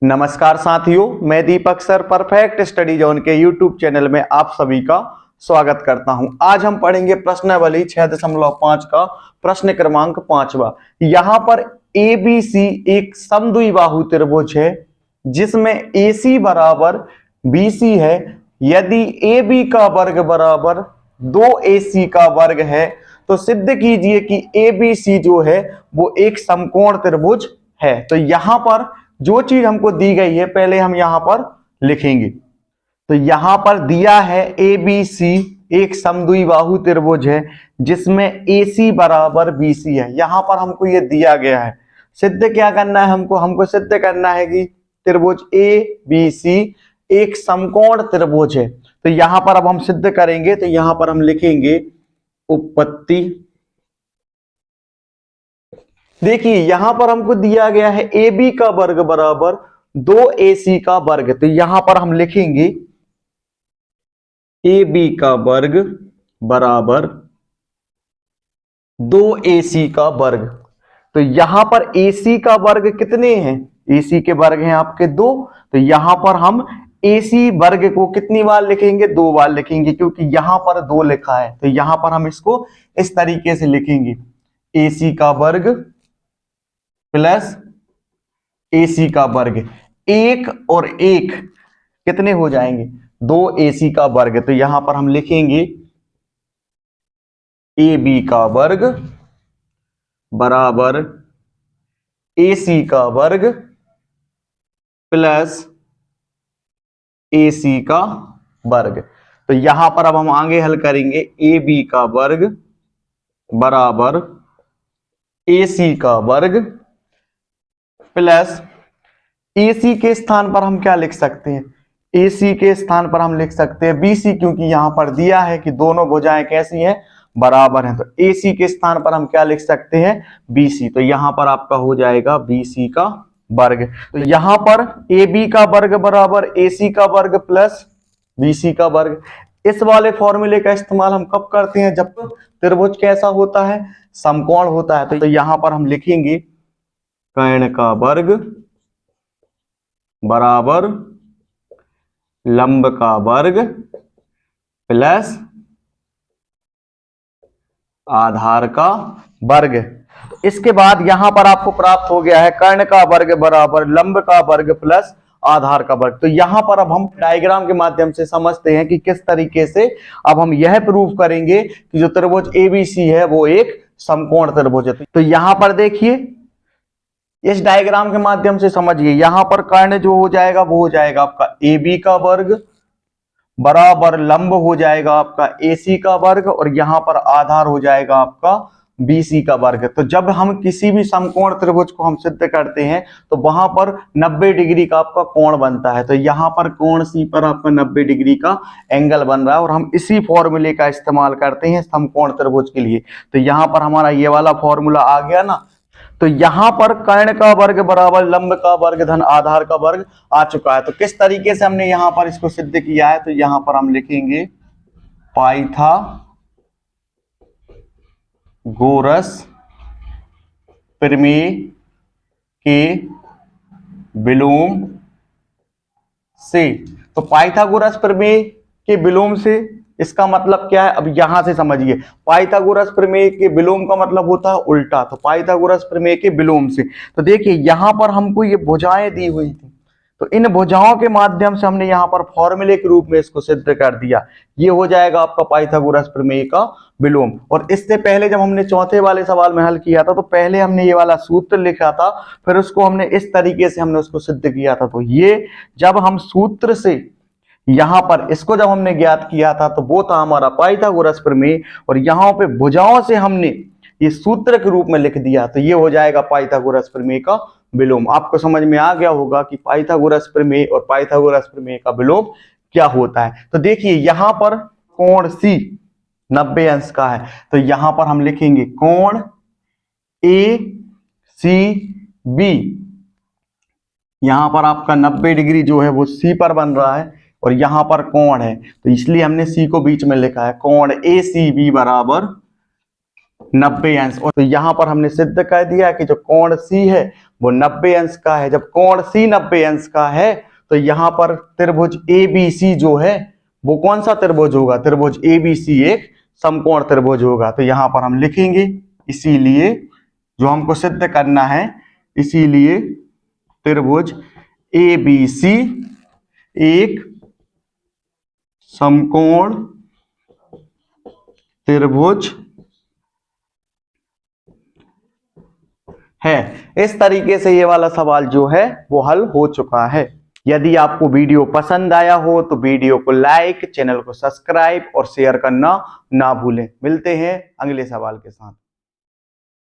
नमस्कार साथियों, मैं दीपक सर परफेक्ट स्टडी जोन के यूट्यूब चैनल में आप सभी का स्वागत करता हूं। आज हम पढ़ेंगे प्रश्नावली 6.5 का प्रश्न क्रमांक 5वां। यहां पर ABC एक समद्विबाहु त्रिभुज है जिसमें AC बराबर BC है। यदि AB का वर्ग बराबर 2AC का वर्ग है तो सिद्ध कीजिए कि ABC जो है वो एक समकोण त्रिभुज है। तो यहां पर जो चीज हमको दी गई है पहले हम यहां पर लिखेंगे। तो यहां पर दिया है ABC एक समद्विबाहु त्रिभुज है जिसमें AC बराबर BC है। यहां पर हमको ये दिया गया है। सिद्ध क्या करना है हमको सिद्ध करना है कि त्रिभुज ABC एक समकोण त्रिभुज है। तो यहां पर अब हम सिद्ध करेंगे। तो यहां पर हम लिखेंगे उत्पत्ति। देखिए यहां पर हमको दिया गया है AB का वर्ग बराबर 2AC का वर्ग। तो यहां पर हम लिखेंगे AB का वर्ग बराबर 2AC का वर्ग। तो यहां पर AC का वर्ग कितने हैं? AC के वर्ग हैं आपके 2। तो यहां पर हम AC वर्ग को कितनी बार लिखेंगे? 2 बार लिखेंगे, क्योंकि यहां पर 2 लिखा है। तो यहां पर हम इसको इस तरीके से लिखेंगे, AC का वर्ग प्लस AC का वर्ग। 1 और 1 कितने हो जाएंगे? 2AC का वर्ग। तो यहां पर हम लिखेंगे AB का वर्ग बराबर AC का वर्ग प्लस AC का वर्ग। तो यहां पर अब हम आगे हल करेंगे। AB का वर्ग बराबर AC का वर्ग प्लस AC के स्थान पर हम क्या लिख सकते हैं? AC के स्थान पर हम लिख सकते हैं BC, क्योंकि यहां पर दिया है कि दोनों भुजाएं कैसी हैं? बराबर हैं। तो AC के स्थान पर हम क्या लिख सकते हैं? BC। तो यहां पर आपका हो जाएगा BC का वर्ग। तो यहां पर AB का वर्ग बराबर AC का वर्ग प्लस BC का वर्ग। इस वाले फॉर्मूले का इस्तेमाल हम कब करते हैं? जब त्रिभुज कैसा होता है? समकोण होता है। तो यहां पर हम लिखेंगे कर्ण का वर्ग बराबर लंब का वर्ग प्लस आधार का वर्ग। इसके बाद यहां पर आपको प्राप्त हो गया है कर्ण का वर्ग बराबर लंब का वर्ग प्लस आधार का वर्ग। तो यहां पर अब हम डायग्राम के माध्यम से समझते हैं कि किस तरीके से अब हम यह प्रूव करेंगे कि जो त्रिभुज ABC है वो एक समकोण त्रिभुज है। तो यहां पर देखिए, इस डायग्राम के माध्यम से समझिए। यहां पर कर्ण जो हो जाएगा वो हो जाएगा आपका AB का वर्ग बराबर लंब हो जाएगा आपका AC का वर्ग, और यहां पर आधार हो जाएगा आपका BC का वर्ग। तो जब हम किसी भी समकोण त्रिभुज को हम सिद्ध करते हैं तो वहां पर 90 डिग्री का आपका कोण बनता है। तो यहां पर कोण C पर आपका 90 डिग्री का एंगल बन रहा है, और हम इसी फॉर्मूले का इस्तेमाल करते हैं समकोण त्रिभुज के लिए। तो यहां पर हमारा ये वाला फॉर्मूला आ गया ना। तो यहां पर कर्ण का वर्ग बराबर लंब का वर्ग धन आधार का वर्ग आ चुका है। तो किस तरीके से हमने यहां पर इसको सिद्ध किया है? तो यहां पर हम लिखेंगे पाइथागोरस प्रमेय के विलोम से। तो पाइथागोरस प्रमेय के विलोम से इसका मतलब क्या है? अब यहां से समझिए। पाइथागोरस प्रमेय के विलोम का मतलब होता है उल्टा। तो पाइथागोरस प्रमेय के विलोम से। तो देखिए यहां पर हमको ये भुजाएं दी हुई थी, तो इन भुजाओं के माध्यम से हमने यहां पर फॉर्मूले के रूप में इसको सिद्ध कर दिया। ये हो जाएगा आपका पाइथागोरस प्रमेय का विलोम। और इससे पहले जब हमने चौथे वाले सवाल में हल किया था तो पहले हमने ये वाला सूत्र लिखा था, फिर उसको हमने इस तरीके से हमने उसको सिद्ध किया था। तो ये जब हम सूत्र से यहां पर इसको जब हमने ज्ञात किया था तो वो था हमारा पाइथागोरस प्रमेय, और यहां पे भुजाओं से हमने ये सूत्र के रूप में लिख दिया। तो ये हो जाएगा पाइथागोरस प्रमेय का विलोम। आपको समझ में आ गया होगा कि पाइथागोरस प्रमेय और पाइथागोरस प्रमेय का विलोम क्या होता है। तो देखिए यहां पर कोण C 90 अंश का है। तो यहां पर हम लिखेंगे कोण ACB। यहां पर आपका 90 डिग्री जो है वो C पर बन रहा है, और यहां पर कोण है तो इसलिए हमने C को बीच में लिखा है। कोण ACB बराबर 90 अंश। और तो यहां पर हमने सिद्ध कर दिया कि जो कोण सी है वो 90 अंश का है। जब कोण सी 90 अंश का है तो यहां पर त्रिभुज ABC जो है वो कौन सा त्रिभुज होगा? त्रिभुज ABC एक समकोण त्रिभुज होगा। तो यहां पर हम लिखेंगे इसीलिए जो हमको सिद्ध करना है, इसीलिए त्रिभुज ABC एक समकोण त्रिभुज है। इस तरीके से ये वाला सवाल जो है वो हल हो चुका है। यदि आपको वीडियो पसंद आया हो तो वीडियो को लाइक, चैनल को सब्सक्राइब और शेयर करना ना भूलें। मिलते हैं अगले सवाल के साथ।